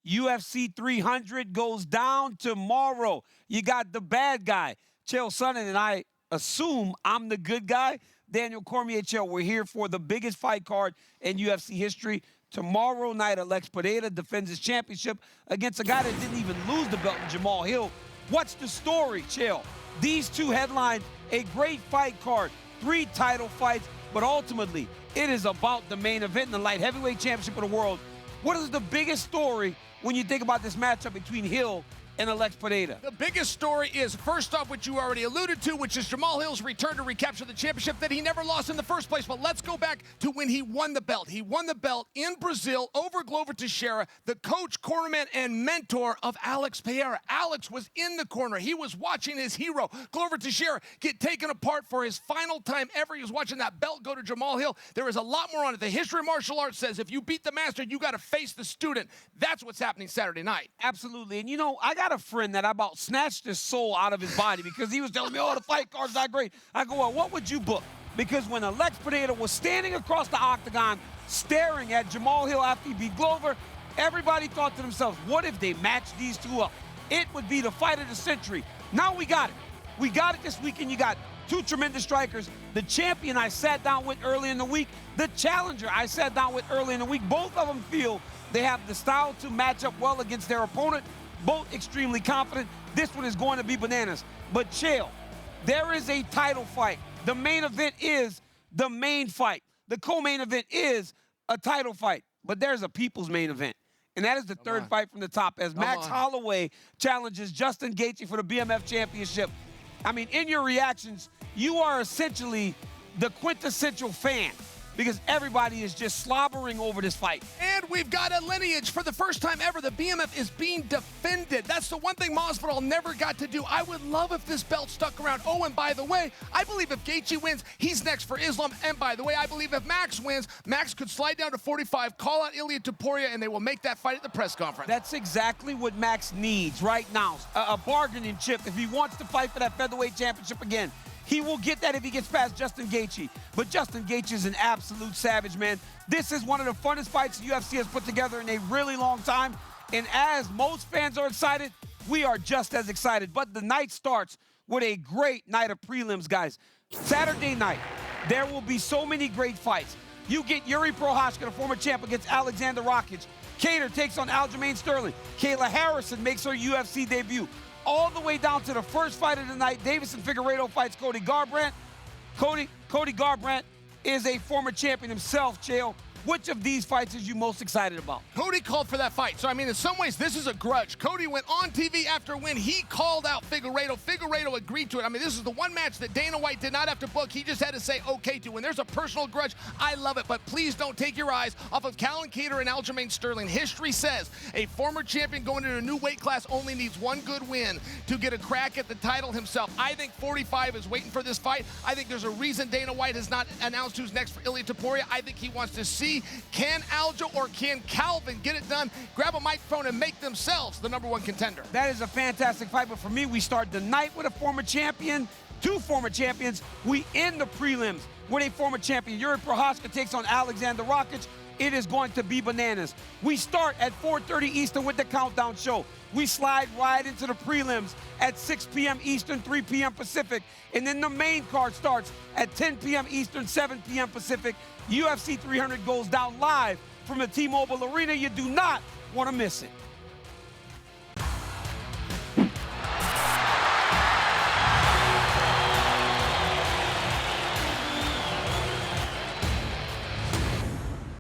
UFC 300 goes down tomorrow. You got the bad guy, Chael Sonnen, and I assume I'm the good guy, Daniel Cormier and Chael. We're here for the biggest fight card in UFC history. Tomorrow night, Alex Pereira defends his championship against a guy that didn't even lose the belt, Jamal Hill. What's the story, Chael? These two headline a great fight card, 3 title fights, but ultimately, it is about the main event in the light heavyweight championship of the world. What is the biggest story when you think about this matchup between Hill and Alex Pereira? The biggest story is, first off, what you already alluded to, which is Jamal Hill's return to recapture the championship that he never lost in the first place. But let's go back to when he won the belt. He won the belt in Brazil over Glover Teixeira, the coach, cornerman, and mentor of Alex Pereira. Alex was in the corner. He was watching his hero, Glover Teixeira, get taken apart for his final time ever. He was watching that belt go to Jamal Hill. There is a lot more on it. The history of martial arts says if you beat the master, you got to face the student. That's what's happening Saturday night. Absolutely. And, you know, I got a friend that I about snatched his soul out of his body because he was telling me, oh, the fight card's not great. I go, well, what would you book? Because when Alex Pereira was standing across the octagon staring at Jamal Hill after he beat Glover, everybody thought to themselves, what if they matched these two up? It would be the fight of the century. Now we got it. We got it this weekend. You got 2 tremendous strikers. The champion I sat down with early in the week, the challenger I sat down with early in the week. Both of them feel they have the style to match up well against their opponent. Both extremely confident. This one is going to be bananas. But Chael, there is a title fight. The main event is the main fight. The co-main event is a title fight. But there's a people's main event. And that is the third fight from the top as Max Holloway challenges Justin Gaethje for the BMF championship. I mean, in your reactions, you are essentially the quintessential fan because everybody is just slobbering over this fight. And we've got a lineage. For the first time ever, the BMF is being defended. That's the one thing Masvidal never got to do. I would love if this belt stuck around. Oh, and by the way, I believe if Gaethje wins, he's next for Islam. And by the way, I believe if Max wins, Max could slide down to 45, call out Ilia Topuria, and they will make that fight at the press conference. That's exactly what Max needs right now, a bargaining chip if he wants to fight for that featherweight championship again. He will get that if he gets past Justin Gaethje. But Justin Gaethje is an absolute savage, man. This is one of the funnest fights the UFC has put together in a really long time. And as most fans are excited, we are just as excited. But the night starts with a great night of prelims, guys. Saturday night, there will be so many great fights. You get Yuri Prochazka, the former champ, against Alexander Rakic. Kattar takes on Aljamain Sterling. Kayla Harrison makes her UFC debut. All the way down to the first fight of the night, Davison Figueiredo fights Cody Garbrandt. Cody Garbrandt is a former champion himself, Chael. Which of these fights is you most excited about? Cody called for that fight. So, I mean, in some ways, this is a grudge. Cody went on TV after a win. He called out Figueiredo. Figueiredo agreed to it. I mean, this is the one match that Dana White did not have to book. He just had to say okay to. When there's a personal grudge, I love it. But please don't take your eyes off of Callan Kattar and Aljamain Sterling. History says a former champion going into a new weight class only needs one good win to get a crack at the title himself. I think 45 is waiting for this fight. I think there's a reason Dana White has not announced who's next for Ilia Topuria. I think he wants to see, can Aljo or can Calvin get it done, grab a microphone, and make themselves the #1 contender? That is a fantastic fight, but for me, we start the night with a former champion, 2 former champions. We end the prelims with a former champion. Yuri Prochazka takes on Alexander Rakic. It is going to be bananas. We start at 4:30 Eastern with the Countdown Show. We slide right into the prelims at 6 p.m. Eastern, 3 p.m. Pacific. And then the main card starts at 10 p.m. Eastern, 7 p.m. Pacific. UFC 300 goes down live from the T-Mobile Arena. You do not want to miss it.